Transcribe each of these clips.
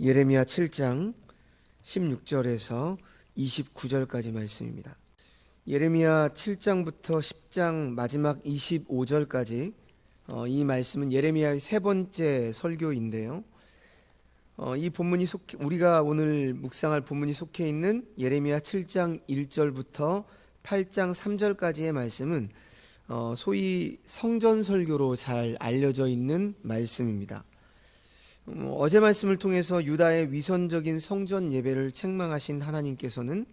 예레미야 7장 16절에서 29절까지 말씀입니다. 예레미야 7장부터 10장 마지막 25절까지 이 말씀은 예레미야의 세 번째 설교인데요. 이 본문이 우리가 오늘 묵상할 본문이 속해 있는 예레미야 7장 1절부터 8장 3절까지의 말씀은 소위 성전 설교로 잘 알려져 있는 말씀입니다. 어제 말씀을 통해서 유다의 위선적인 성전 예배를 책망하신 하나님께서는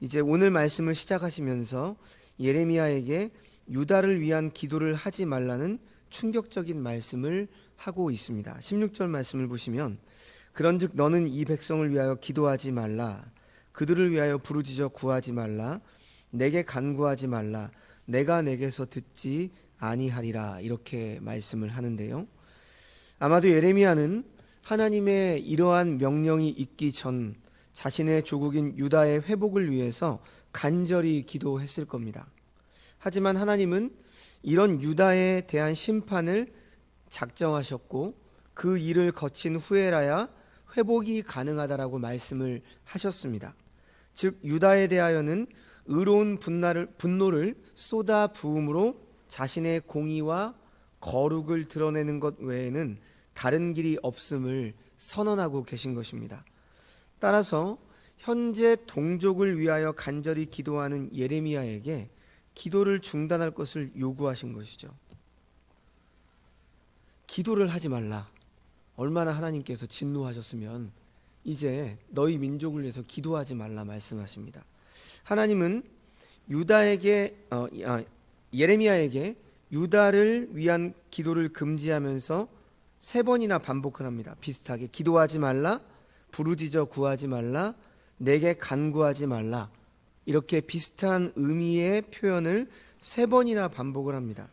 이제 오늘 말씀을 시작하시면서 예레미야에게 유다를 위한 기도를 하지 말라는 충격적인 말씀을 하고 있습니다. 16절 말씀을 보시면 그런즉 너는 이 백성을 위하여 기도하지 말라, 그들을 위하여 부르짖어 구하지 말라, 내게 간구하지 말라, 내가 내게서 듣지 아니하리라, 이렇게 말씀을 하는데요. 아마도 예레미야는 하나님의 이러한 명령이 있기 전 자신의 조국인 유다의 회복을 위해서 간절히 기도했을 겁니다. 하지만 하나님은 이런 유다에 대한 심판을 작정하셨고 그 일을 거친 후에라야 회복이 가능하다라고 말씀을 하셨습니다. 즉 유다에 대하여는 의로운 분노를 쏟아 부음으로 자신의 공의와 거룩을 드러내는 것 외에는 다른 길이 없음을 선언하고 계신 것입니다. 따라서 현재 동족을 위하여 간절히 기도하는 예레미야에게 기도를 중단할 것을 요구하신 것이죠. 기도를 하지 말라. 얼마나 하나님께서 진노하셨으면 이제 너희 민족을 위해서 기도하지 말라 말씀하십니다. 하나님은 예레미야에게 유다를 위한 기도를 금지하면서 세 번이나 반복을 합니다. 비슷하게 기도하지 말라, 부르짖어 구하지 말라, 내게 간구하지 말라, 이렇게 비슷한 의미의 표현을 세 번이나 반복을 합니다.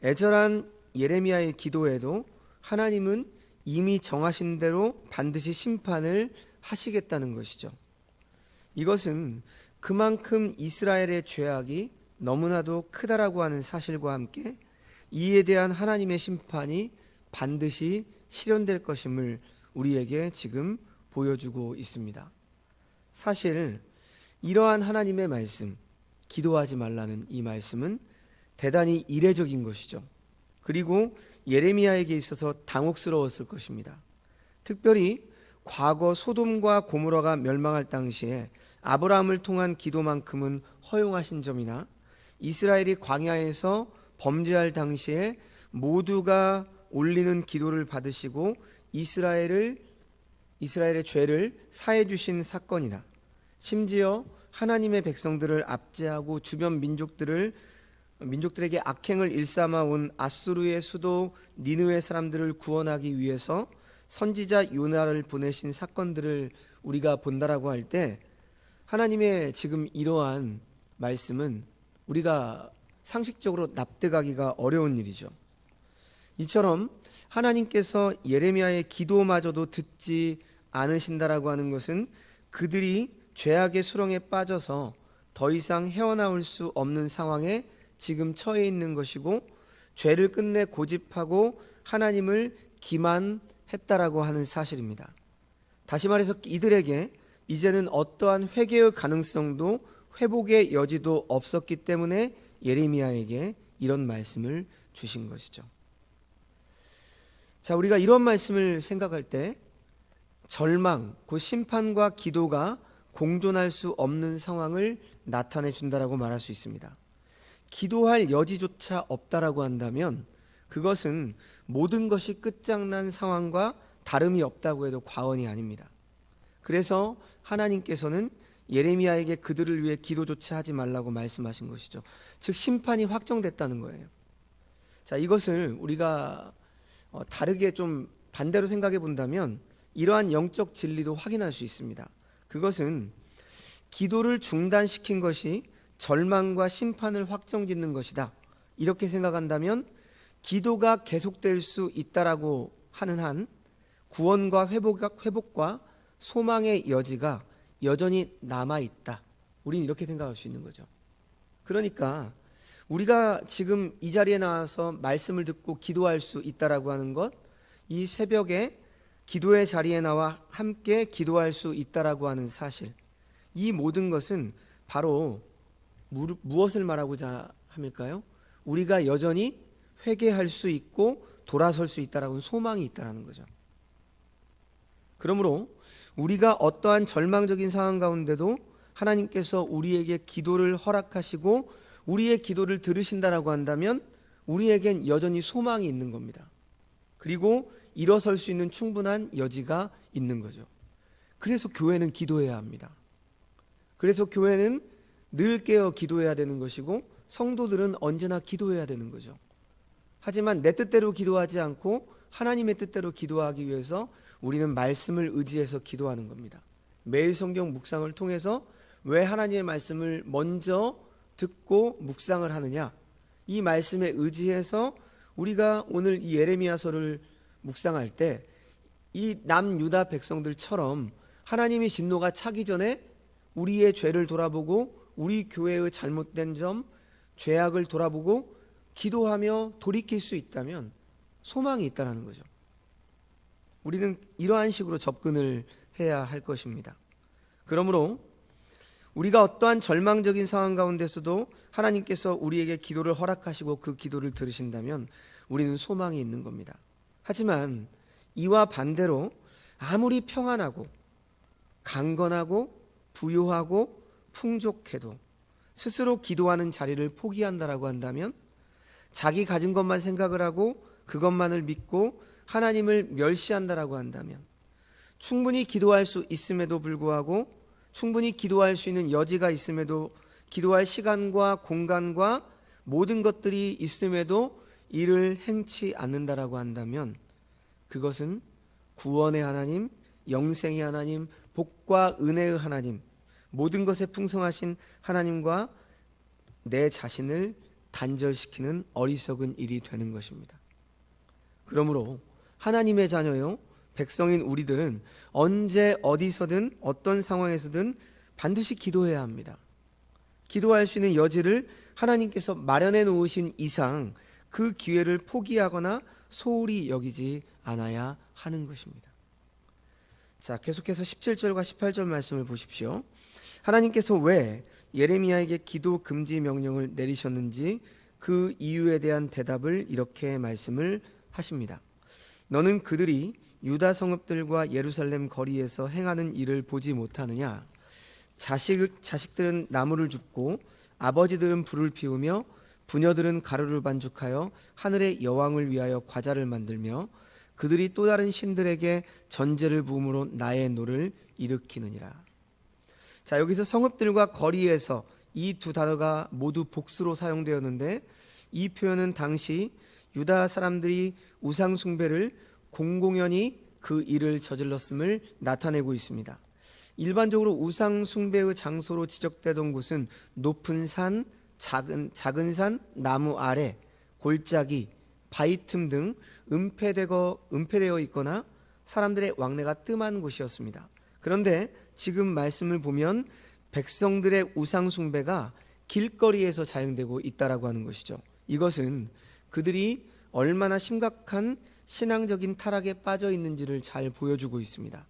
애절한 예레미야의 기도에도 하나님은 이미 정하신 대로 반드시 심판을 하시겠다는 것이죠. 이것은 그만큼 이스라엘의 죄악이 너무나도 크다라고 하는 사실과 함께 이에 대한 하나님의 심판이 반드시 실현될 것임을 우리에게 지금 보여주고 있습니다. 사실 이러한 하나님의 말씀, 기도하지 말라는 이 말씀은 대단히 이례적인 것이죠. 그리고 예레미야에게 있어서 당혹스러웠을 것입니다. 특별히 과거 소돔과 고모라가 멸망할 당시에 아브라함을 통한 기도만큼은 허용하신 점이나 이스라엘이 광야에서 범죄할 당시에 모두가 올리는 기도를 받으시고 이스라엘의 죄를 사해 주신 사건이나 심지어 하나님의 백성들을 압제하고 주변 민족들에게 악행을 일삼아 온 아수르의 수도 니느웨 사람들을 구원하기 위해서 선지자 요나를 보내신 사건들을 우리가 본다라고 할 때 하나님의 지금 이러한 말씀은 우리가 상식적으로 납득하기가 어려운 일이죠. 이처럼 하나님께서 예레미야의 기도마저도 듣지 않으신다라고 하는 것은 그들이 죄악의 수렁에 빠져서 더 이상 헤어나올 수 없는 상황에 지금 처해 있는 것이고 죄를 끝내 고집하고 하나님을 기만했다라고 하는 사실입니다. 다시 말해서 이들에게 이제는 어떠한 회개의 가능성도 회복의 여지도 없었기 때문에 예레미야에게 이런 말씀을 주신 것이죠. 자, 우리가 이런 말씀을 생각할 때 절망, 곧 심판과 기도가 공존할 수 없는 상황을 나타내 준다라고 말할 수 있습니다. 기도할 여지조차 없다라고 한다면 그것은 모든 것이 끝장난 상황과 다름이 없다고 해도 과언이 아닙니다. 그래서 하나님께서는 예레미야에게 그들을 위해 기도조차 하지 말라고 말씀하신 것이죠. 즉 심판이 확정됐다는 거예요. 자, 이것을 우리가 다르게 좀 반대로 생각해 본다면 이러한 영적 진리도 확인할 수 있습니다. 그것은 기도를 중단시킨 것이 절망과 심판을 확정짓는 것이다, 이렇게 생각한다면 기도가 계속될 수 있다라고 하는 한 구원과 회복과 소망의 여지가 여전히 남아있다, 우리는 이렇게 생각할 수 있는 거죠. 그러니까 우리가 지금 이 자리에 나와서 말씀을 듣고 기도할 수 있다라고 하는 것, 이 새벽에 기도의 자리에 나와 함께 기도할 수 있다라고 하는 사실, 이 모든 것은 바로 무엇을 말하고자 함일까요? 우리가 여전히 회개할 수 있고 돌아설 수 있다라고 하는 소망이 있다라는 거죠. 그러므로 우리가 어떠한 절망적인 상황 가운데도 하나님께서 우리에게 기도를 허락하시고 우리의 기도를 들으신다라고 한다면 우리에겐 여전히 소망이 있는 겁니다. 그리고 일어설 수 있는 충분한 여지가 있는 거죠. 그래서 교회는 기도해야 합니다. 그래서 교회는 늘 깨어 기도해야 되는 것이고 성도들은 언제나 기도해야 되는 거죠. 하지만 내 뜻대로 기도하지 않고 하나님의 뜻대로 기도하기 위해서 우리는 말씀을 의지해서 기도하는 겁니다. 매일 성경 묵상을 통해서 왜 하나님의 말씀을 먼저 듣고 묵상을 하느냐, 이 말씀에 의지해서 우리가 오늘 이 예레미야서를 묵상할 때 이 남유다 백성들처럼 하나님의 진노가 차기 전에 우리의 죄를 돌아보고 우리 교회의 잘못된 점, 죄악을 돌아보고 기도하며 돌이킬 수 있다면 소망이 있다는 거죠. 우리는 이러한 식으로 접근을 해야 할 것입니다. 그러므로 우리가 어떠한 절망적인 상황 가운데서도 하나님께서 우리에게 기도를 허락하시고 그 기도를 들으신다면 우리는 소망이 있는 겁니다. 하지만 이와 반대로 아무리 평안하고 강건하고 부유하고 풍족해도 스스로 기도하는 자리를 포기한다라고 한다면, 자기 가진 것만 생각을 하고 그것만을 믿고 하나님을 멸시한다라고 한다면, 충분히 기도할 수 있음에도 불구하고 충분히 기도할 수 있는 여지가 있음에도, 기도할 시간과 공간과 모든 것들이 있음에도 이를 행치 않는다라고 한다면 그것은 구원의 하나님, 영생의 하나님, 복과 은혜의 하나님, 모든 것에 풍성하신 하나님과 내 자신을 단절시키는 어리석은 일이 되는 것입니다. 그러므로 하나님의 자녀요, 백성인 우리들은 언제 어디서든 어떤 상황에서든 반드시 기도해야 합니다. 기도할 수 있는 여지를 하나님께서 마련해 놓으신 이상 그 기회를 포기하거나 소홀히 여기지 않아야 하는 것입니다. 자, 계속해서 17절과 18절 말씀을 보십시오. 하나님께서 왜 예레미야에게 기도 금지 명령을 내리셨는지 그 이유에 대한 대답을 이렇게 말씀을 하십니다. 너는 그들이 유다 성읍들과 예루살렘 거리에서 행하는 일을 보지 못하느냐? 자식들은 나무를 줍고 아버지들은 불을 피우며 부녀들은 가루를 반죽하여 하늘의 여왕을 위하여 과자를 만들며 그들이 또 다른 신들에게 전제를 부음으로 나의 노를 일으키느니라. 자, 여기서 성읍들과 거리에서 이 두 단어가 모두 복수로 사용되었는데, 이 표현은 당시 유다 사람들이 우상 숭배를 공공연히 그 일을 저질렀음을 나타내고 있습니다. 일반적으로 우상 숭배의 장소로 지적되던 곳은 높은 산, 작은 산, 나무 아래, 골짜기, 바위 틈 등 은폐되어 있거나 사람들의 왕래가 뜸한 곳이었습니다. 그런데 지금 말씀을 보면 백성들의 우상 숭배가 길거리에서 자행되고 있다라고 하는 것이죠. 이것은 그들이 얼마나 심각한 신앙적인 타락에 빠져 있는지를 잘 보여주고 있습니다.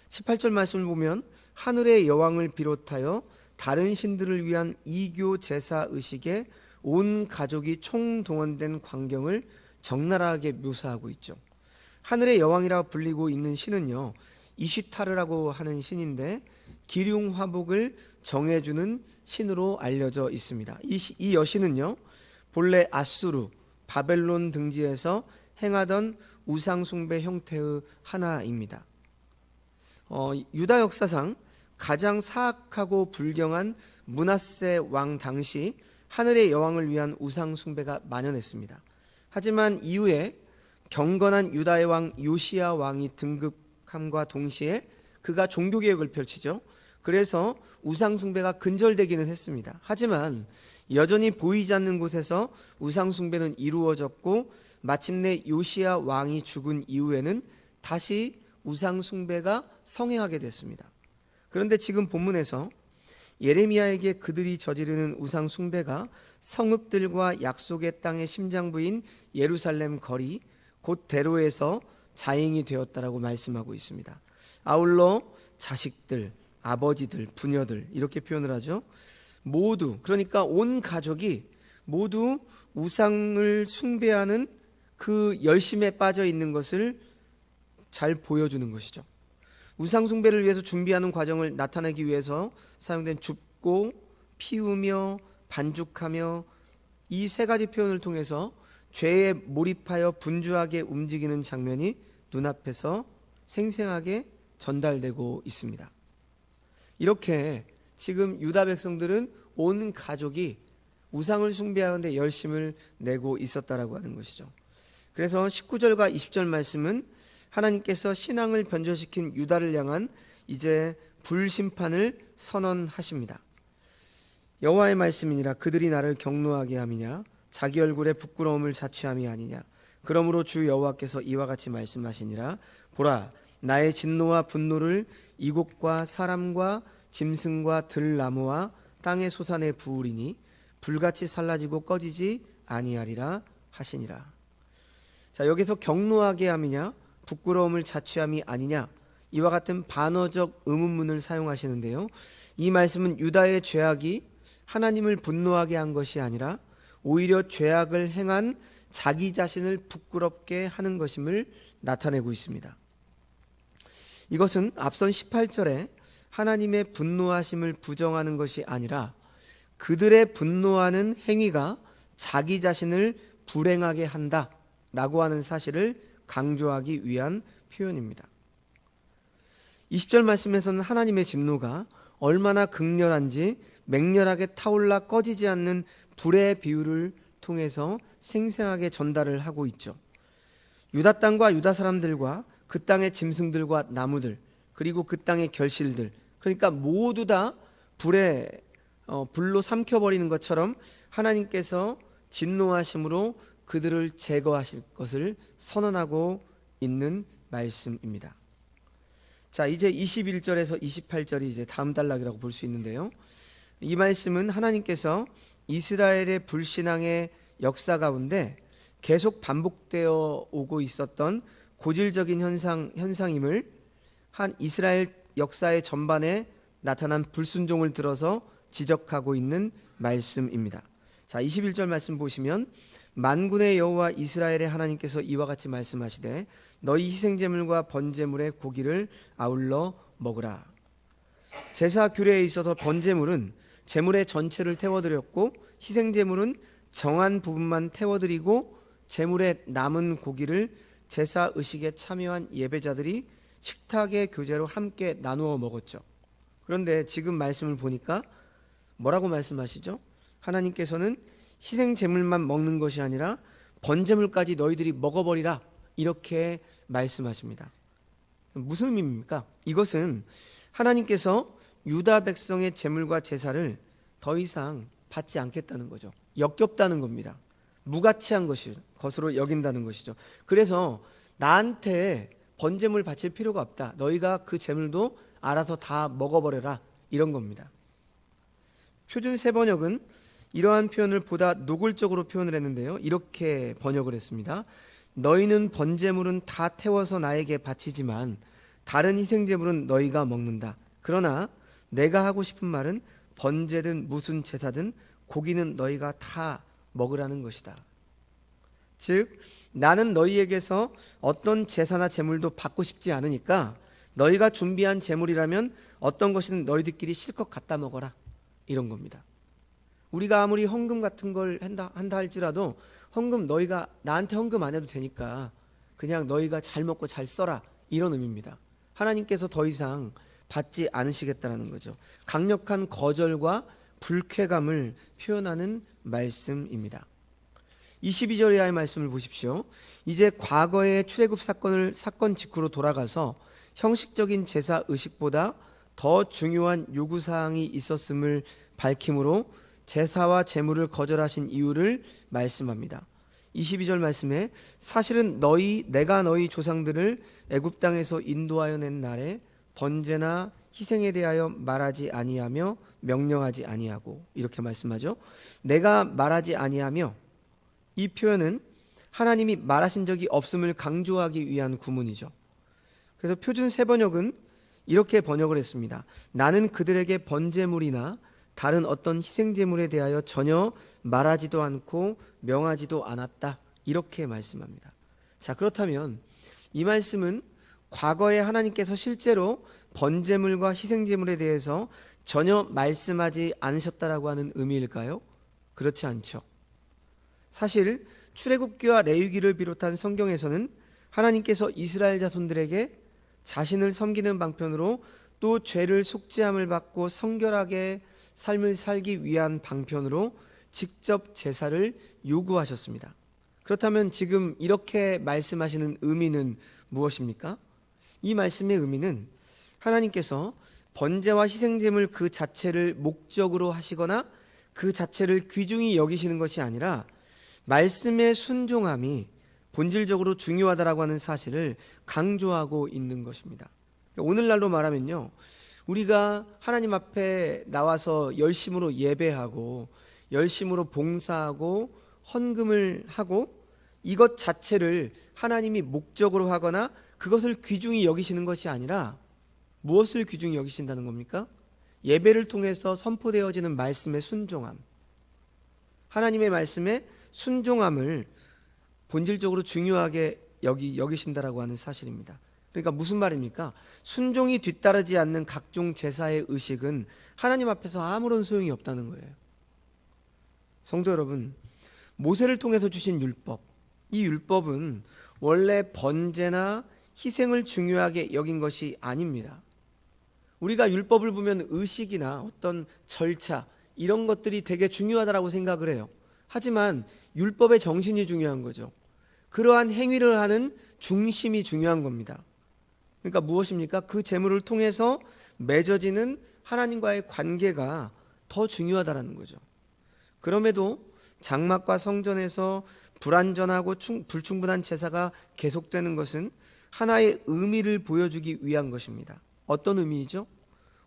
18절 말씀을 보면 하늘의 여왕을 비롯하여 다른 신들을 위한 이교 제사 의식에 온 가족이 총동원된 광경을 적나라하게 묘사하고 있죠. 하늘의 여왕이라 불리고 있는 신은요, 이시타르라고 하는 신인데 기륭 화복을 정해주는 신으로 알려져 있습니다. 이 여신은요, 본래 아수르, 바벨론 등지에서 행하던 우상 숭배 형태의 하나입니다. 유다 역사상 가장 사악하고 불경한 므낫세 왕 당시 하늘의 여왕을 위한 우상 숭배가 만연했습니다. 하지만 이후에 경건한 유다의 왕 요시야 왕이 등극함과 동시에 그가 종교개혁을 펼치죠. 그래서 우상 숭배가 근절되기는 했습니다. 하지만 여전히 보이지 않는 곳에서 우상 숭배는 이루어졌고 마침내 요시야 왕이 죽은 이후에는 다시 우상 숭배가 성행하게 됐습니다. 그런데 지금 본문에서 예레미야에게 그들이 저지르는 우상 숭배가 성읍들과 약속의 땅의 심장부인 예루살렘 거리 곧 대로에서 자잉이 되었다라고 말씀하고 있습니다. 아울러 자식들, 아버지들, 부녀들 이렇게 표현을 하죠. 모두, 그러니까 온 가족이 모두 우상을 숭배하는 그 열심에 빠져 있는 것을 잘 보여주는 것이죠. 우상 숭배를 위해서 준비하는 과정을 나타내기 위해서 사용된 줍고, 피우며, 반죽하며 이 세 가지 표현을 통해서 죄에 몰입하여 분주하게 움직이는 장면이 눈앞에서 생생하게 전달되고 있습니다. 이렇게 지금 유다 백성들은 온 가족이 우상을 숭배하는데 열심을 내고 있었다라고 하는 것이죠. 그래서 19절과 20절 말씀은 하나님께서 신앙을 변절시킨 유다를 향한 이제 불심판을 선언하십니다. 여호와의 말씀이니라. 그들이 나를 경노하게 함이냐, 자기 얼굴에 부끄러움을 자취함이 아니냐. 그러므로 주 여호와께서 이와 같이 말씀하시니라. 보라, 나의 진노와 분노를 이곳과 사람과 짐승과 들나무와 땅의 소산에 부으리니 불같이 살라지고 꺼지지 아니하리라 하시니라. 자, 여기서 경노하게 함이냐, 부끄러움을 자취함이 아니냐, 이와 같은 반어적 의문문을 사용하시는데요. 이 말씀은 유다의 죄악이 하나님을 분노하게 한 것이 아니라 오히려 죄악을 행한 자기 자신을 부끄럽게 하는 것임을 나타내고 있습니다. 이것은 앞선 18절에 하나님의 분노하심을 부정하는 것이 아니라 그들의 분노하는 행위가 자기 자신을 불행하게 한다라고 하는 사실을 강조하기 위한 표현입니다. 20절 말씀에서는 하나님의 진노가 얼마나 극렬한지 맹렬하게 타올라 꺼지지 않는 불의 비유를 통해서 생생하게 전달을 하고 있죠. 유다 땅과 유다 사람들과 그 땅의 짐승들과 나무들, 그리고 그 땅의 결실들, 그러니까 모두 다 불로 삼켜버리는 것처럼 하나님께서 진노하심으로 그들을 제거하실 것을 선언하고 있는 말씀입니다. 자, 이제 21절에서 28절이 이제 다음 단락이라고 볼 수 있는데요. 이 말씀은 하나님께서 이스라엘의 불신앙의 역사 가운데 계속 반복되어 오고 있었던 고질적인 현상임을 한 이스라엘 역사의 전반에 나타난 불순종을 들어서 지적하고 있는 말씀입니다. 자, 21절 말씀 보시면 만군의 여호와 이스라엘의 하나님께서 이와 같이 말씀하시되 너희 희생제물과 번제물의 고기를 아울러 먹으라. 제사 규례에 있어서 번제물은 제물의 전체를 태워드렸고 희생제물은 정한 부분만 태워드리고 제물의 남은 고기를 제사 의식에 참여한 예배자들이 식탁의 교제로 함께 나누어 먹었죠. 그런데 지금 말씀을 보니까 뭐라고 말씀하시죠? 하나님께서는 희생제물만 먹는 것이 아니라 번제물까지 너희들이 먹어버리라 이렇게 말씀하십니다. 무슨 의미입니까? 이것은 하나님께서 유다 백성의 제물과 제사를 더 이상 받지 않겠다는 거죠. 역겹다는 겁니다. 무가치한 것으로 여긴다는 것이죠. 그래서 나한테 번제물 바칠 필요가 없다. 너희가 그 제물도 알아서 다 먹어버려라 이런 겁니다. 표준 세번역은 이러한 표현을 보다 노골적으로 표현을 했는데요. 이렇게 번역을 했습니다. 너희는 번제물은 다 태워서 나에게 바치지만 다른 희생제물은 너희가 먹는다. 그러나 내가 하고 싶은 말은 번제든 무슨 제사든 고기는 너희가 다 먹으라는 것이다. 즉 나는 너희에게서 어떤 제사나 제물도 받고 싶지 않으니까 너희가 준비한 제물이라면 어떤 것이든 너희들끼리 실컷 갖다 먹어라 이런 겁니다. 우리가 아무리 헌금 같은 걸 한다 할지라도 헌금 너희가 나한테 헌금 안 해도 되니까 그냥 너희가 잘 먹고 잘 써라 이런 의미입니다. 하나님께서 더 이상 받지 않으시겠다는 거죠. 강력한 거절과 불쾌감을 표현하는 말씀입니다. 22절 이하의 말씀을 보십시오. 이제 과거의 출애굽 사건 직후로 돌아가서 형식적인 제사 의식보다 더 중요한 요구사항이 있었음을 밝힘으로 제사와 제물을 거절하신 이유를 말씀합니다. 22절 말씀에 사실은 내가 너희 조상들을 애굽 땅에서 인도하여 낸 날에 번제나 희생에 대하여 말하지 아니하며 명령하지 아니하고 이렇게 말씀하죠. 내가 말하지 아니하며 이 표현은 하나님이 말하신 적이 없음을 강조하기 위한 구문이죠. 그래서 표준 세번역은 이렇게 번역을 했습니다. 나는 그들에게 번제물이나 다른 어떤 희생제물에 대하여 전혀 말하지도 않고 명하지도 않았다. 이렇게 말씀합니다. 자, 그렇다면 이 말씀은 과거에 하나님께서 실제로 번제물과 희생제물에 대해서 전혀 말씀하지 않으셨다라고 하는 의미일까요? 그렇지 않죠. 사실 출애굽기와 레위기를 비롯한 성경에서는 하나님께서 이스라엘 자손들에게 자신을 섬기는 방편으로 또 죄를 속죄함을 받고 성결하게 삶을 살기 위한 방편으로 직접 제사를 요구하셨습니다. 그렇다면 지금 이렇게 말씀하시는 의미는 무엇입니까? 이 말씀의 의미는 하나님께서 번제와 희생제물 그 자체를 목적으로 하시거나 그 자체를 귀중히 여기시는 것이 아니라 말씀의 순종함이 본질적으로 중요하다라고 하는 사실을 강조하고 있는 것입니다. 오늘날로 말하면요, 우리가 하나님 앞에 나와서 열심으로 예배하고 열심으로 봉사하고 헌금을 하고 이것 자체를 하나님이 목적으로 하거나 그것을 귀중히 여기시는 것이 아니라 무엇을 귀중히 여기신다는 겁니까? 예배를 통해서 선포되어지는 말씀의 순종함, 하나님의 말씀에 순종함을 본질적으로 중요하게 여기신다라고 하는 사실입니다. 그러니까 무슨 말입니까? 순종이 뒤따르지 않는 각종 제사의 의식은 하나님 앞에서 아무런 소용이 없다는 거예요. 성도 여러분, 모세를 통해서 주신 율법, 이 율법은 원래 번제나 희생을 중요하게 여긴 것이 아닙니다. 우리가 율법을 보면 의식이나 어떤 절차 이런 것들이 되게 중요하다고 생각을 해요. 하지만 율법의 정신이 중요한 거죠. 그러한 행위를 하는 중심이 중요한 겁니다. 그러니까 무엇입니까? 그 제물을 통해서 맺어지는 하나님과의 관계가 더 중요하다라는 거죠. 그럼에도 장막과 성전에서 불완전하고 불충분한 제사가 계속되는 것은 하나의 의미를 보여주기 위한 것입니다. 어떤 의미이죠?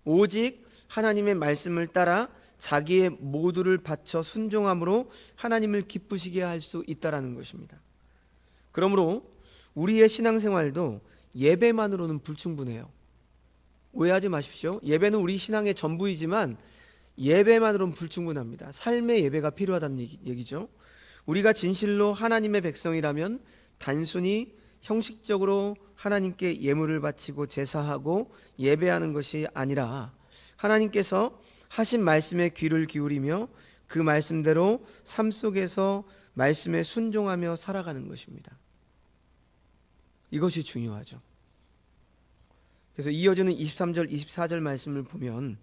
오직 하나님의 말씀을 따라 자기의 모두를 바쳐 순종함으로 하나님을 기쁘시게 할 수 있다라는 것입니다. 그러므로 우리의 신앙생활도 예배만으로는 불충분해요. 오해하지 마십시오. 예배는 우리 신앙의 전부이지만 예배만으로는 불충분합니다. 삶의 예배가 필요하다는 얘기죠. 우리가 진실로 하나님의 백성이라면 단순히 형식적으로 하나님께 예물을 바치고 제사하고 예배하는 것이 아니라 하나님께서 하신 말씀에 귀를 기울이며 그 말씀대로 삶 속에서 말씀에 순종하며 살아가는 것입니다. 이것이 중요하죠. 그래서 이어지는 23절, 24절 말씀을 보면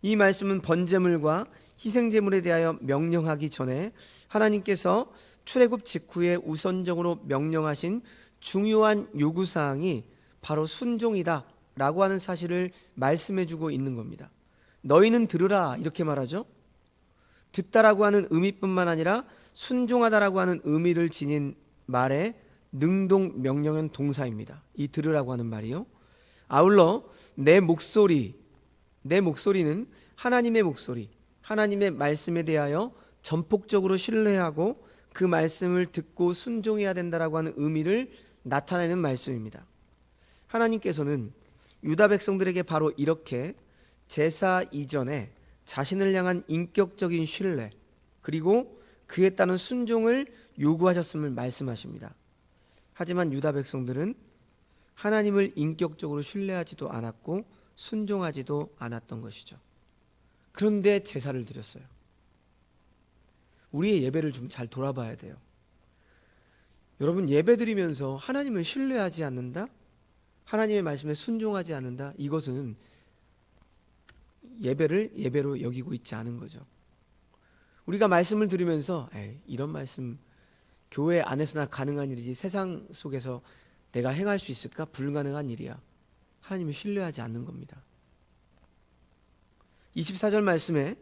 이 말씀은 번제물과 희생제물에 대하여 명령하기 전에 하나님께서 출애굽 직후에 우선적으로 명령하신 중요한 요구사항이 바로 순종이다 라고 하는 사실을 말씀해주고 있는 겁니다. 너희는 들으라 이렇게 말하죠. 듣다라고 하는 의미뿐만 아니라 순종하다라고 하는 의미를 지닌 말에 능동 명령은 동사입니다. 이 들으라고 하는 말이요. 아울러 내 목소리는 하나님의 목소리, 하나님의 말씀에 대하여 전폭적으로 신뢰하고 그 말씀을 듣고 순종해야 된다라고 하는 의미를 나타내는 말씀입니다. 하나님께서는 유다 백성들에게 바로 이렇게 제사 이전에 자신을 향한 인격적인 신뢰 그리고 그에 따른 순종을 요구하셨음을 말씀하십니다. 하지만 유다 백성들은 하나님을 인격적으로 신뢰하지도 않았고 순종하지도 않았던 것이죠. 그런데 제사를 드렸어요. 우리의 예배를 좀 잘 돌아봐야 돼요. 여러분, 예배 드리면서 하나님을 신뢰하지 않는다? 하나님의 말씀에 순종하지 않는다? 이것은 예배를 예배로 여기고 있지 않은 거죠. 우리가 말씀을 들으면서 이런 말씀 교회 안에서나 가능한 일이지 세상 속에서 내가 행할 수 있을까? 불가능한 일이야. 하나님을 신뢰하지 않는 겁니다. 24절 말씀에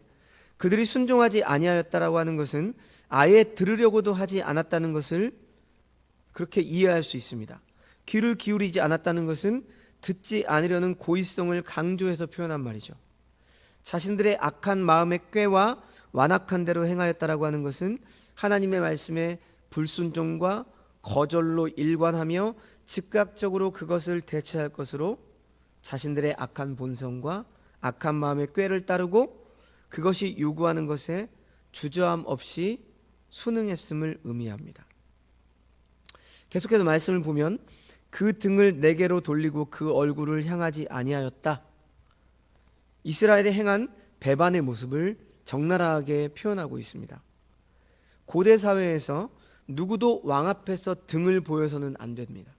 그들이 순종하지 아니하였다라고 하는 것은 아예 들으려고도 하지 않았다는 것을 그렇게 이해할 수 있습니다. 귀를 기울이지 않았다는 것은 듣지 않으려는 고의성을 강조해서 표현한 말이죠. 자신들의 악한 마음의 꾀와 완악한 대로 행하였다라고 하는 것은 하나님의 말씀에 불순종과 거절로 일관하며 즉각적으로 그것을 대체할 것으로 자신들의 악한 본성과 악한 마음의 꾀를 따르고 그것이 요구하는 것에 주저함 없이 순응했음을 의미합니다. 계속해서 말씀을 보면 그 등을 내게로 돌리고 그 얼굴을 향하지 아니하였다. 이스라엘이 행한 배반의 모습을 적나라하게 표현하고 있습니다. 고대 사회에서 누구도 왕 앞에서 등을 보여서는 안 됩니다.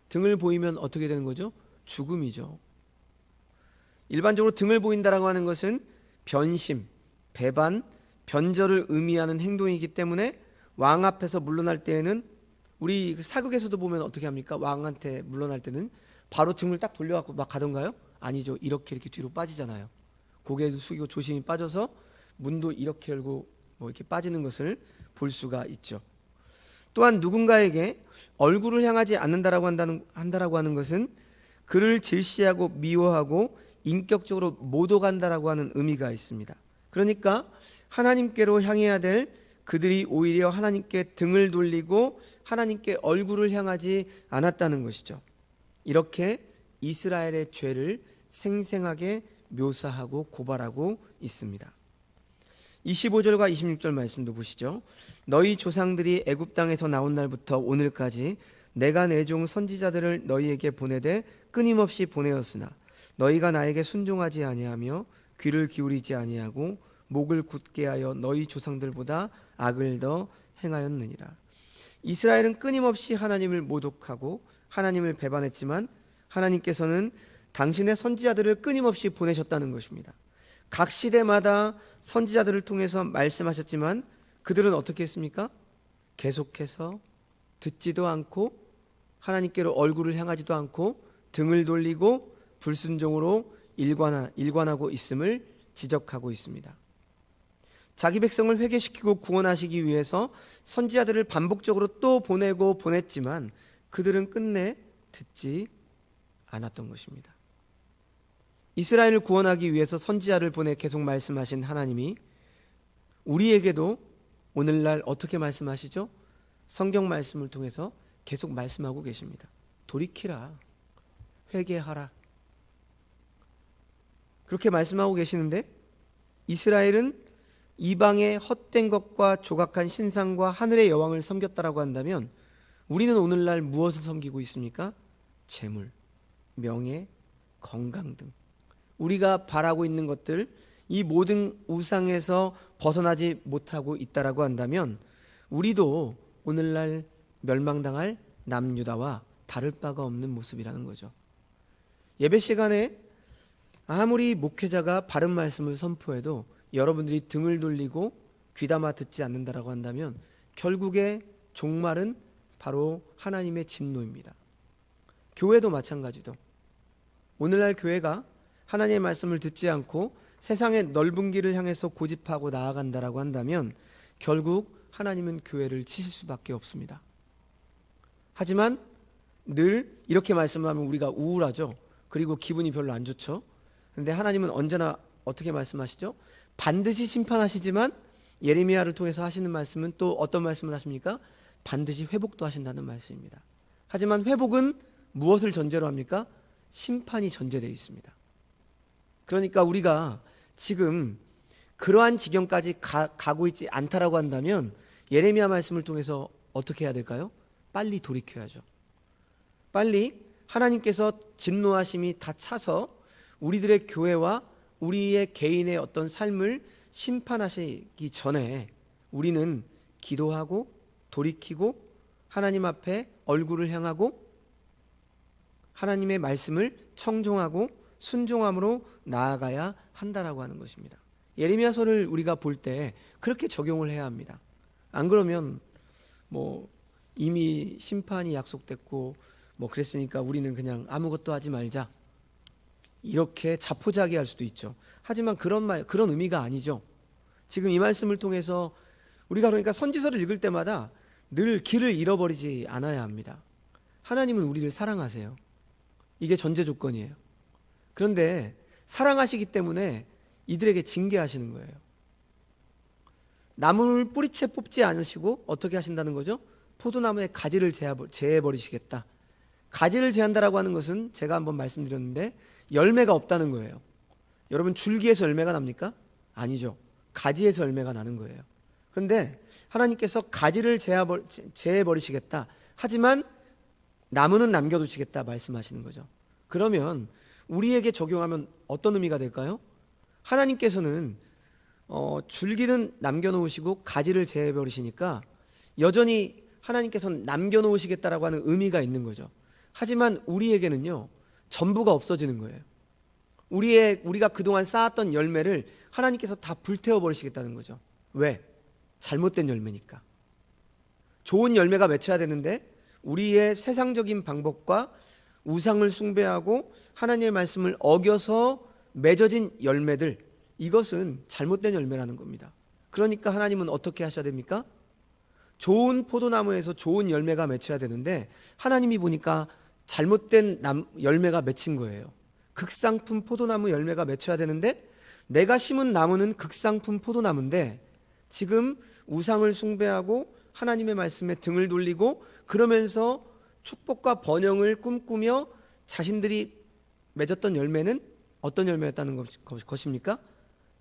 등을 보이면 어떻게 되는 거죠? 죽음이죠. 일반적으로 등을 보인다라고 하는 것은 변심, 배반, 변절을 의미하는 행동이기 때문에 왕 앞에서 물러날 때에는 우리 사극에서도 보면 어떻게 합니까? 왕한테 물러날 때는 바로 등을 딱 돌려갖고 막 가던가요? 아니죠. 이렇게 뒤로 빠지잖아요. 고개도 숙이고 조심히 빠져서 문도 이렇게 열고 뭐 이렇게 빠지는 것을 볼 수가 있죠. 또한 누군가에게 얼굴을 향하지 않는다라고 한다라고 하는 것은 그를 질시하고 미워하고 인격적으로 못 오간다라고 하는 의미가 있습니다. 그러니까 하나님께로 향해야 될 그들이 오히려 하나님께 등을 돌리고 하나님께 얼굴을 향하지 않았다는 것이죠. 이렇게 이스라엘의 죄를 생생하게 묘사하고 고발하고 있습니다. 25절과 26절 말씀도 보시죠. 너희 조상들이 애굽 땅에서 나온 날부터 오늘까지 내가 내 종 선지자들을 너희에게 보내되 끊임없이 보내었으나 너희가 나에게 순종하지 아니하며 귀를 기울이지 아니하고 목을 굳게 하여 너희 조상들보다 악을 더 행하였느니라. 이스라엘은 끊임없이 하나님을 모독하고 하나님을 배반했지만 하나님께서는 당신의 선지자들을 끊임없이 보내셨다는 것입니다. 각 시대마다 선지자들을 통해서 말씀하셨지만 그들은 어떻게 했습니까? 계속해서 듣지도 않고 하나님께로 얼굴을 향하지도 않고 등을 돌리고 불순종으로 일관하고 있음을 지적하고 있습니다. 자기 백성을 회개시키고 구원하시기 위해서 선지자들을 반복적으로 또 보냈지만 그들은 끝내 듣지 않았던 것입니다. 이스라엘을 구원하기 위해서 선지자를 보내 계속 말씀하신 하나님이 우리에게도 오늘날 어떻게 말씀하시죠? 성경 말씀을 통해서 계속 말씀하고 계십니다. 돌이키라, 회개하라. 그렇게 말씀하고 계시는데 이스라엘은 이방의 헛된 것과 조각한 신상과 하늘의 여왕을 섬겼다라고 한다면 우리는 오늘날 무엇을 섬기고 있습니까? 재물, 명예, 건강 등 우리가 바라고 있는 것들, 이 모든 우상에서 벗어나지 못하고 있다라고 한다면 우리도 오늘날 멸망당할 남유다와 다를 바가 없는 모습이라는 거죠. 예배 시간에 아무리 목회자가 바른 말씀을 선포해도 여러분들이 등을 돌리고 귀담아 듣지 않는다라고 한다면 결국에 종말은 바로 하나님의 진노입니다. 교회도 마찬가지도 오늘날 교회가 하나님의 말씀을 듣지 않고 세상의 넓은 길을 향해서 고집하고 나아간다라고 한다면 결국 하나님은 교회를 치실 수밖에 없습니다. 하지만 늘 이렇게 말씀하면 우리가 우울하죠. 그리고 기분이 별로 안 좋죠. 그런데 하나님은 언제나 어떻게 말씀하시죠? 반드시 심판하시지만 예레미야를 통해서 하시는 말씀은 또 어떤 말씀을 하십니까? 반드시 회복도 하신다는 말씀입니다. 하지만 회복은 무엇을 전제로 합니까? 심판이 전제되어 있습니다. 그러니까 우리가 지금 그러한 지경까지 가고 있지 않다라고 한다면 예레미야 말씀을 통해서 어떻게 해야 될까요? 빨리 돌이켜야죠. 빨리 하나님께서 진노하심이 다 차서 우리들의 교회와 우리의 개인의 어떤 삶을 심판하시기 전에 우리는 기도하고 돌이키고 하나님 앞에 얼굴을 향하고 하나님의 말씀을 청종하고 순종함으로 나아가야 한다라고 하는 것입니다. 예레미야서를 우리가 볼 때 그렇게 적용을 해야 합니다. 안 그러면 뭐 이미 심판이 약속됐고 뭐 그랬으니까 우리는 그냥 아무것도 하지 말자 이렇게 자포자기할 수도 있죠. 하지만 그런 의미가 아니죠. 지금 이 말씀을 통해서 우리가 그러니까 선지서를 읽을 때마다 늘 길을 잃어버리지 않아야 합니다. 하나님은 우리를 사랑하세요. 이게 전제 조건이에요. 그런데 사랑하시기 때문에 이들에게 징계하시는 거예요. 나무를 뿌리채 뽑지 않으시고 어떻게 하신다는 거죠? 포도나무의 가지를 제해버리시겠다. 가지를 제한다라고 하는 것은 제가 한번 말씀드렸는데 열매가 없다는 거예요. 여러분, 줄기에서 열매가 납니까? 아니죠. 가지에서 열매가 나는 거예요. 그런데 하나님께서 가지를 제해버리시겠다. 하지만 나무는 남겨두시겠다 말씀하시는 거죠. 그러면 우리에게 적용하면 어떤 의미가 될까요? 하나님께서는 줄기는 남겨놓으시고 가지를 제해버리시니까 여전히 하나님께서는 남겨놓으시겠다라고 하는 의미가 있는 거죠. 하지만 우리에게는요, 전부가 없어지는 거예요. 우리가 그동안 쌓았던 열매를 하나님께서 다 불태워버리시겠다는 거죠. 왜? 잘못된 열매니까. 좋은 열매가 맺혀야 되는데 우리의 세상적인 방법과 우상을 숭배하고 하나님의 말씀을 어겨서 맺어진 열매들, 이것은 잘못된 열매라는 겁니다. 그러니까 하나님은 어떻게 하셔야 됩니까? 좋은 포도나무에서 좋은 열매가 맺혀야 되는데 하나님이 보니까 잘못된 열매가 맺힌 거예요. 극상품 포도나무 열매가 맺혀야 되는데 내가 심은 나무는 극상품 포도나무인데 지금 우상을 숭배하고 하나님의 말씀에 등을 돌리고 그러면서 축복과 번영을 꿈꾸며 자신들이 맺었던 열매는 어떤 열매였다는 것입니까?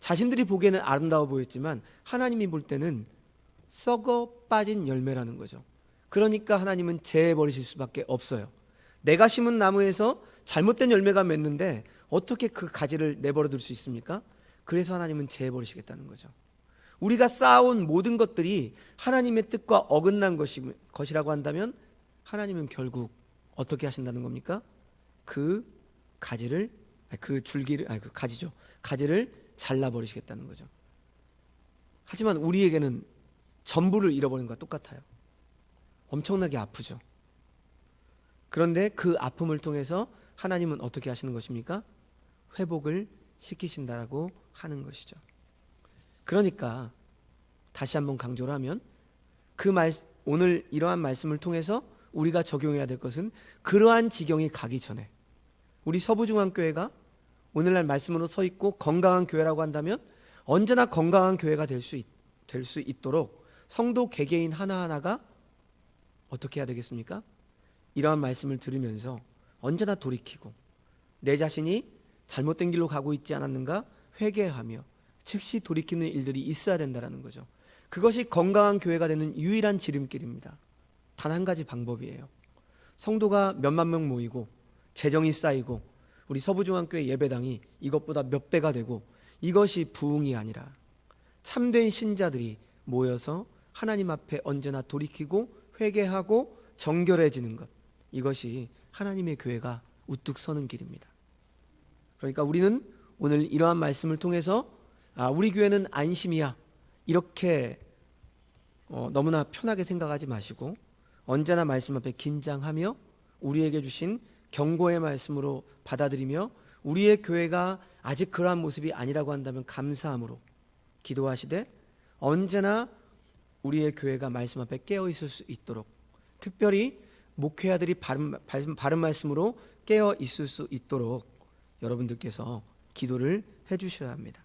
자신들이 보기에는 아름다워 보였지만 하나님이 볼 때는 썩어 빠진 열매라는 거죠. 그러니까 하나님은 제해버리실 수밖에 없어요. 내가 심은 나무에서 잘못된 열매가 맺는데 어떻게 그 가지를 내버려 둘 수 있습니까? 그래서 하나님은 제해버리시겠다는 거죠. 우리가 쌓아온 모든 것들이 하나님의 뜻과 어긋난 것이라고 한다면 하나님은 결국 어떻게 하신다는 겁니까? 그 가지를 잘라버리시겠다는 거죠. 하지만 우리에게는 전부를 잃어버린 것과 똑같아요. 엄청나게 아프죠. 그런데 그 아픔을 통해서 하나님은 어떻게 하시는 것입니까? 회복을 시키신다라고 하는 것이죠. 그러니까 다시 한번 강조를 하면 오늘 이러한 말씀을 통해서 우리가 적용해야 될 것은 그러한 지경이 가기 전에 우리 서부중앙교회가 오늘날 말씀으로 서 있고 건강한 교회라고 한다면 언제나 건강한 교회가 될 수 있도록 성도 개개인 하나하나가 어떻게 해야 되겠습니까? 이러한 말씀을 들으면서 언제나 돌이키고 내 자신이 잘못된 길로 가고 있지 않았는가 회개하며 즉시 돌이키는 일들이 있어야 된다는 거죠. 그것이 건강한 교회가 되는 유일한 지름길입니다. 단 한 가지 방법이에요. 성도가 몇만 명 모이고 재정이 쌓이고 우리 서부중앙교회 예배당이 이것보다 몇 배가 되고 이것이 부흥이 아니라 참된 신자들이 모여서 하나님 앞에 언제나 돌이키고 회개하고 정결해지는 것, 이것이 하나님의 교회가 우뚝 서는 길입니다. 그러니까 우리는 오늘 이러한 말씀을 통해서 우리 교회는 안심이야 이렇게 너무나 편하게 생각하지 마시고 언제나 말씀 앞에 긴장하며 우리에게 주신 경고의 말씀으로 받아들이며 우리의 교회가 아직 그러한 모습이 아니라고 한다면 감사함으로 기도하시되 언제나 우리의 교회가 말씀 앞에 깨어 있을 수 있도록 특별히 목회자들이 바른 말씀으로 깨어 있을 수 있도록 여러분들께서 기도를 해주셔야 합니다.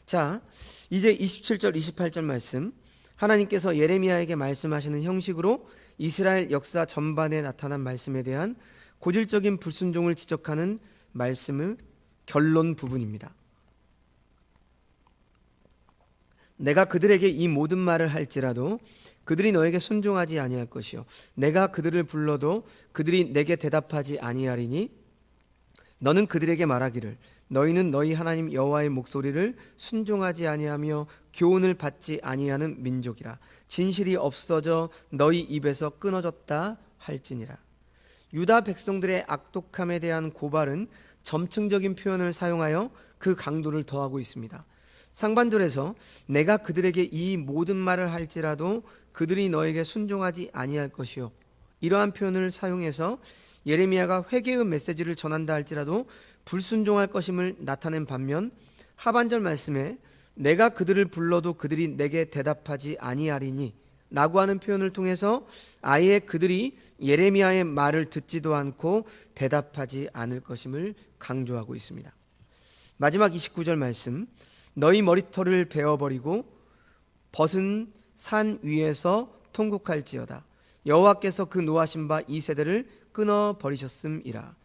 자, 이제 27절 28절 말씀, 하나님께서 예레미야에게 말씀하시는 형식으로 이스라엘 역사 전반에 나타난 말씀에 대한 고질적인 불순종을 지적하는 말씀을 결론 부분입니다. 내가 그들에게 이 모든 말을 할지라도 그들이 너에게 순종하지 아니할 것이요 내가 그들을 불러도 그들이 내게 대답하지 아니하리니 너는 그들에게 말하기를 너희는 너희 하나님 여호와의 목소리를 순종하지 아니하며 교훈을 받지 아니하는 민족이라 진실이 없어져 너희 입에서 끊어졌다 할지니라. 유다 백성들의 악독함에 대한 고발은 점층적인 표현을 사용하여 그 강도를 더하고 있습니다. 상반절에서 내가 그들에게 이 모든 말을 할지라도 그들이 너에게 순종하지 아니할 것이요 이러한 표현을 사용해서 예레미야가 회개의 메시지를 전한다 할지라도 불순종할 것임을 나타낸 반면 하반절 말씀에 내가 그들을 불러도 그들이 내게 대답하지 아니하리니 라고 하는 표현을 통해서 아예 그들이 예레미야의 말을 듣지도 않고 대답하지 않을 것임을 강조하고 있습니다. 마지막 29절 말씀, 너희 머리털을 베어버리고 벗은 산 위에서 통곡할지어다. 여호와께서 그 노하신 바 이 세대를 끊어버리셨음이라.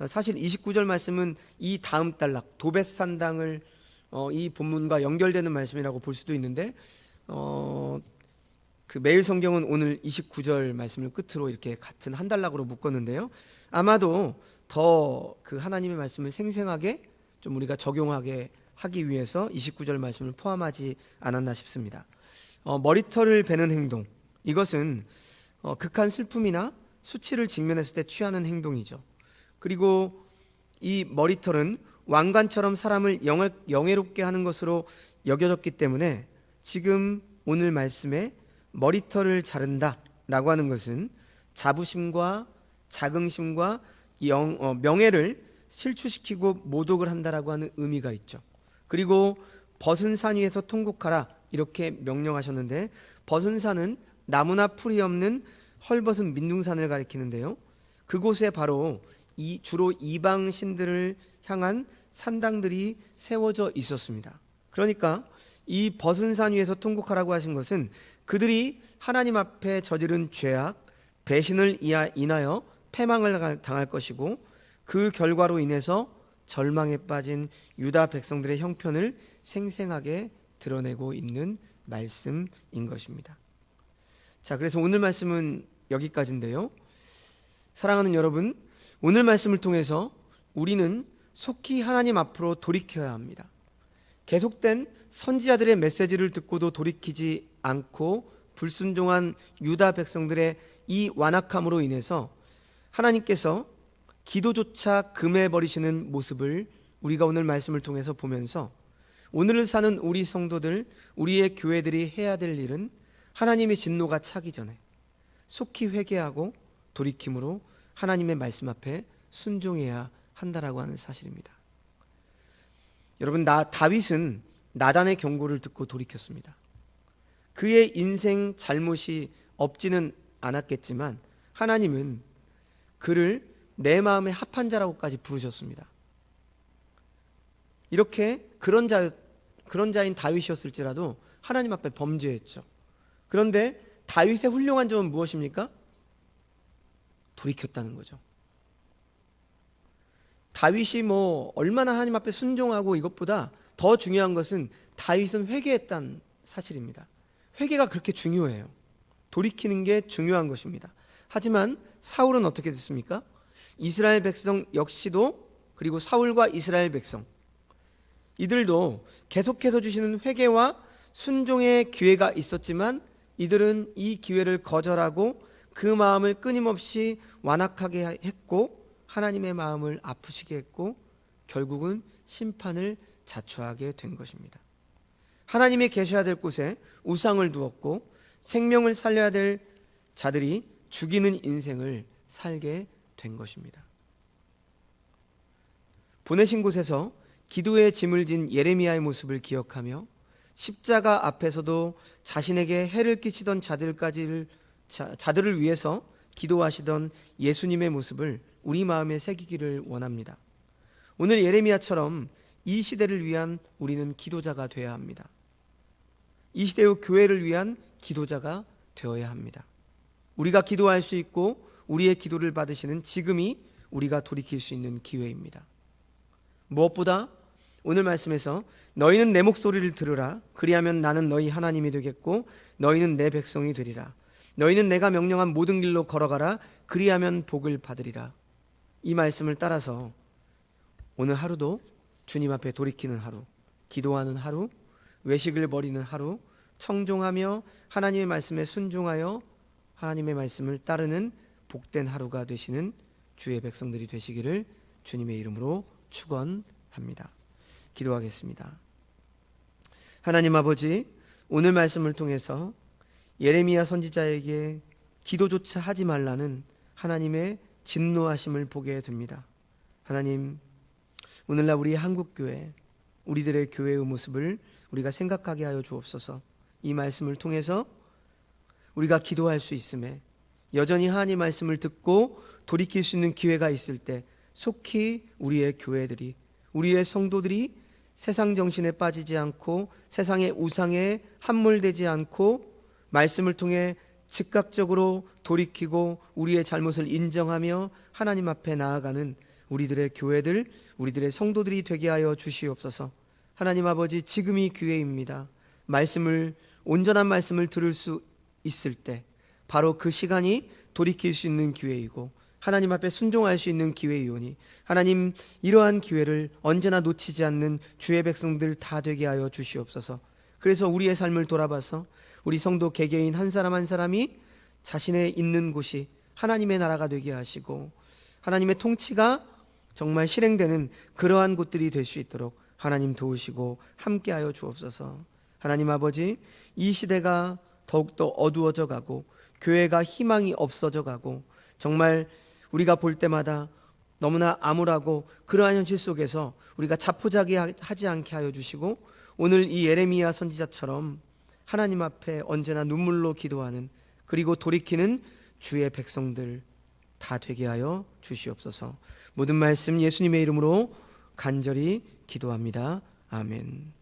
사실 29절 말씀은 이 다음 단락 도벳산당을 이 본문과 연결되는 말씀이라고 볼 수도 있는데 그 매일 성경은 오늘 29절 말씀을 끝으로 이렇게 같은 한 단락으로 묶었는데요. 아마도 더 그 하나님의 말씀을 생생하게 좀 우리가 적용하게 하기 위해서 29절 말씀을 포함하지 않았나 싶습니다. 머리털을 베는 행동, 이것은 극한 슬픔이나 수치를 직면했을 때 취하는 행동이죠. 그리고 이 머리털은 왕관처럼 사람을 영예롭게 하는 것으로 여겨졌기 때문에 지금 오늘 말씀에 머리털을 자른다 라고 하는 것은 자부심과 자긍심과 명예를 실추시키고 모독을 한다라고 하는 의미가 있죠. 그리고 벗은 산 위에서 통곡하라 이렇게 명령하셨는데, 벗은 산은 나무나 풀이 없는 헐벗은 민둥산을 가리키는데요, 그곳에 바로 주로 이방 신들을 향한 산당들이 세워져 있었습니다. 그러니까 이 벗은 산 위에서 통곡하라고 하신 것은 그들이 하나님 앞에 저지른 죄악, 배신을 인하여 패망을 당할 것이고, 그 결과로 인해서 절망에 빠진 유다 백성들의 형편을 생생하게 드러내고 있는 말씀인 것입니다. 자, 그래서 오늘 말씀은 여기까지인데요. 사랑하는 여러분, 오늘 말씀을 통해서 우리는 속히 하나님 앞으로 돌이켜야 합니다. 계속된 선지자들의 메시지를 듣고도 돌이키지 않고 불순종한 유다 백성들의 이 완악함으로 인해서 하나님께서 기도조차 금해버리시는 모습을 우리가 오늘 말씀을 통해서 보면서, 오늘을 사는 우리 성도들, 우리의 교회들이 해야 될 일은 하나님의 진노가 차기 전에 속히 회개하고 돌이킴으로 하나님의 말씀 앞에 순종해야 한다라고 하는 사실입니다. 여러분, 다윗은 나단의 경고를 듣고 돌이켰습니다. 그의 인생 잘못이 없지는 않았겠지만 하나님은 그를 내 마음에 합한 자라고까지 부르셨습니다. 이렇게 그런 자인 다윗이었을지라도 하나님 앞에 범죄했죠. 그런데 다윗의 훌륭한 점은 무엇입니까? 돌이켰다는 거죠. 다윗이 얼마나 하나님 앞에 순종하고, 이것보다 더 중요한 것은 다윗은 회개했다는 사실입니다. 회개가 그렇게 중요해요. 돌이키는 게 중요한 것입니다. 하지만 사울은 어떻게 됐습니까? 이스라엘 백성 역시도, 그리고 사울과 이스라엘 백성, 이들도 계속해서 주시는 회개와 순종의 기회가 있었지만 이들은 이 기회를 거절하고 그 마음을 끊임없이 완악하게 했고 하나님의 마음을 아프시게 했고 결국은 심판을 자초하게 된 것입니다. 하나님이 계셔야 될 곳에 우상을 두었고 생명을 살려야 될 자들이 죽이는 인생을 살게 된 것입니다. 보내신 곳에서 기도의 짐을 진 예레미야의 모습을 기억하며 십자가 앞에서도 자신에게 해를 끼치던 자들을 위해서 기도하시던 예수님의 모습을 우리 마음에 새기기를 원합니다. 오늘 예레미야처럼 이 시대를 위한 우리는 기도자가 되어야 합니다. 이 시대의 교회를 위한 기도자가 되어야 합니다. 우리가 기도할 수 있고 우리의 기도를 받으시는 지금이 우리가 돌이킬 수 있는 기회입니다. 무엇보다 오늘 말씀에서 너희는 내 목소리를 들으라. 그리하면 나는 너희 하나님이 되겠고 너희는 내 백성이 되리라. 너희는 내가 명령한 모든 길로 걸어가라. 그리하면 복을 받으리라. 이 말씀을 따라서 오늘 하루도 주님 앞에 돌이키는 하루, 기도하는 하루, 외식을 버리는 하루, 청종하며 하나님의 말씀에 순종하여 하나님의 말씀을 따르는 복된 하루가 되시는 주의 백성들이 되시기를 주님의 이름으로 축원합니다. 기도하겠습니다. 하나님 아버지, 오늘 말씀을 통해서 예레미야 선지자에게 기도조차 하지 말라는 하나님의 진노하심을 보게 됩니다. 하나님, 오늘날 우리 한국교회, 우리들의 교회의 모습을 우리가 생각하게 하여 주옵소서. 이 말씀을 통해서 우리가 기도할 수 있음에 여전히 하나님 말씀을 듣고 돌이킬 수 있는 기회가 있을 때 속히 우리의 교회들이, 우리의 성도들이 세상 정신에 빠지지 않고 세상의 우상에 함몰되지 않고 말씀을 통해 즉각적으로 돌이키고 우리의 잘못을 인정하며 하나님 앞에 나아가는 우리들의 교회들, 우리들의 성도들이 되게 하여 주시옵소서. 하나님 아버지, 지금이 기회입니다. 온전한 말씀을 들을 수 있을 때 바로 그 시간이 돌이킬 수 있는 기회이고 하나님 앞에 순종할 수 있는 기회이오니 하나님, 이러한 기회를 언제나 놓치지 않는 주의 백성들 다 되게 하여 주시옵소서. 그래서 우리의 삶을 돌아봐서 우리 성도 개개인 한 사람 한 사람이 자신의 있는 곳이 하나님의 나라가 되게 하시고 하나님의 통치가 정말 실행되는 그러한 곳들이 될 수 있도록 하나님 도우시고 함께하여 주옵소서. 하나님 아버지, 이 시대가 더욱더 어두워져 가고 교회가 희망이 없어져 가고 정말 우리가 볼 때마다 너무나 암울하고 그러한 현실 속에서 우리가 자포자기하지 않게 하여 주시고 오늘 이 예레미야 선지자처럼 하나님 앞에 언제나 눈물로 기도하는 그리고 돌이키는 주의 백성들 다 되게 하여 주시옵소서. 모든 말씀 예수님의 이름으로 간절히 기도합니다. 아멘.